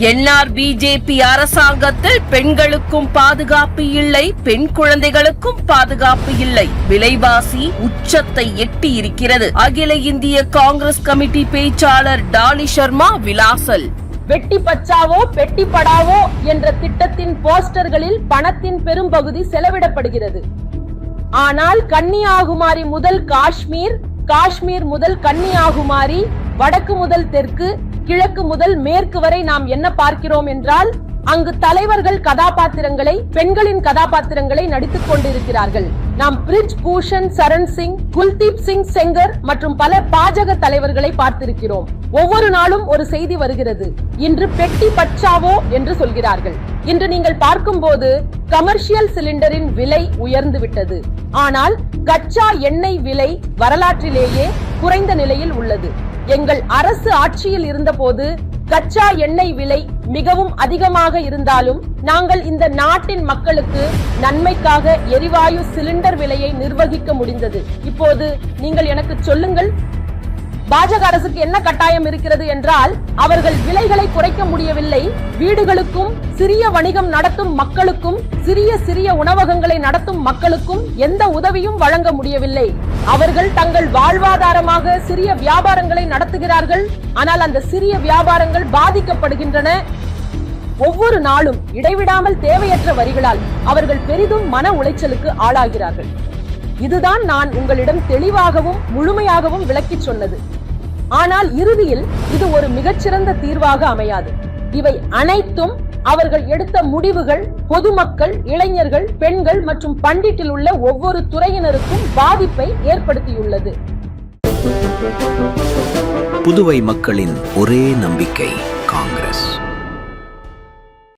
NR BJP அரசாங்கத்தில் பெண்களுக்கும் பாதுகாப்பு இல்லை, பெண் குழந்தைகளுக்கும் பாதுகாப்பு இல்லை. விலைவாசி உச்சத்தை எட்டி இருக்கிறது. அகில இந்திய காங்கிரஸ் கமிட்டி பேச்சாளர் டாலி சர்மா விலாசல். வெட்டி பச்சாவோ பெட்டி படாவோ என்ற திட்டத்தின் போஸ்டர்களில் பணத்தின் பெரும்பகுதி செலவிடப்படுகிறது. ஆனால் கன்னியாகுமரி முதல் காஷ்மீர், காஷ்மீர் முதல் கன்னியாகுமரி, வடக்கு முதல் தெற்கு, கிழக்கு முதல் மேற்கு வரை நாம் என்ன பார்க்கிறோம் என்றால், அங்கு தலைவர்கள் கதாபாத்திரங்களை, பெண்களின் கதாபாத்திரங்களை நடித்துக் கொண்டிருக்கிறார்கள். நாம் பிரிஜ் பூஷன் சரண் சிங், குல்தீப் சிங் செங்கர் மற்றும் பல பாஜக தலைவர்களை பார்த்திருக்கிறோம். ஒவ்வொரு நாளும் ஒரு செய்தி வருகிறது. இன்று பெட்டி பச்சாவோ என்று சொல்கிறார்கள். இன்று நீங்கள் பார்க்கும் போது கமர்ஷியல் சிலிண்டரின் விலை உயர்ந்து விட்டது. ஆனால் கச்சா எண்ணெய் விலை வரலாற்றிலேயே குறைந்த நிலையில் உள்ளது. எங்கள் அரசு ஆட்சியில் இருந்தபோது கச்சா எண்ணெய் விலை மிகவும் அதிகமாக இருந்தாலும் நாங்கள் இந்த நாட்டின் மக்களுக்கு நன்மைக்காக எரிவாயு சிலிண்டர் விலையை நிர்வகிக்க முடிந்தது. இப்போது நீங்கள் எனக்கு சொல்லுங்கள், பாஜக அரசுக்கு என்ன கட்டாயம் இருக்கிறது என்றால், அவர்கள் விலைகளை குறைக்க முடியவில்லை. வீடுகளுக்கும் சிறிய வணிகம் நடத்தும் மக்களுக்கும், சிறிய சிறிய உணவகங்களை நடத்தும் மக்களுக்கும் எந்த உதவியும் வழங்க முடியவில்லை. அவர்கள் தங்கள் வாழ்வாதாரமாக சிறிய வியாபாரங்களை நடத்துகிறார்கள். ஆனால் அந்த சிறிய வியாபாரங்கள் பாதிக்கப்படுகின்றன. ஒவ்வொரு நாளும் இடைவிடாமல் தேவையற்ற வரிகளால் அவர்கள் பெரிதும் மன உளைச்சலுக்கு ஆளாகிறார்கள். இதுதான் நான் உங்களிடம் தெளிவாகவும் முழுமையாகவும் விளக்கி சொன்னது. ஆனால் இறுதியில் இது ஒரு மிகச்சிறந்த தீர்வாக அமையாது. இவை அனைத்தும் அவர்கள் எடுத்த முடிவுகள் பொதுமக்கள், இளைஞர்கள், பெண்கள் மற்றும் பண்டிட்டில் உள்ள ஒவ்வொரு துறையினருக்கும் பாதிப்பை ஏற்படுத்தியுள்ளது. புதுவை மக்களின் ஒரே நம்பிக்கை காங்கிரஸ்.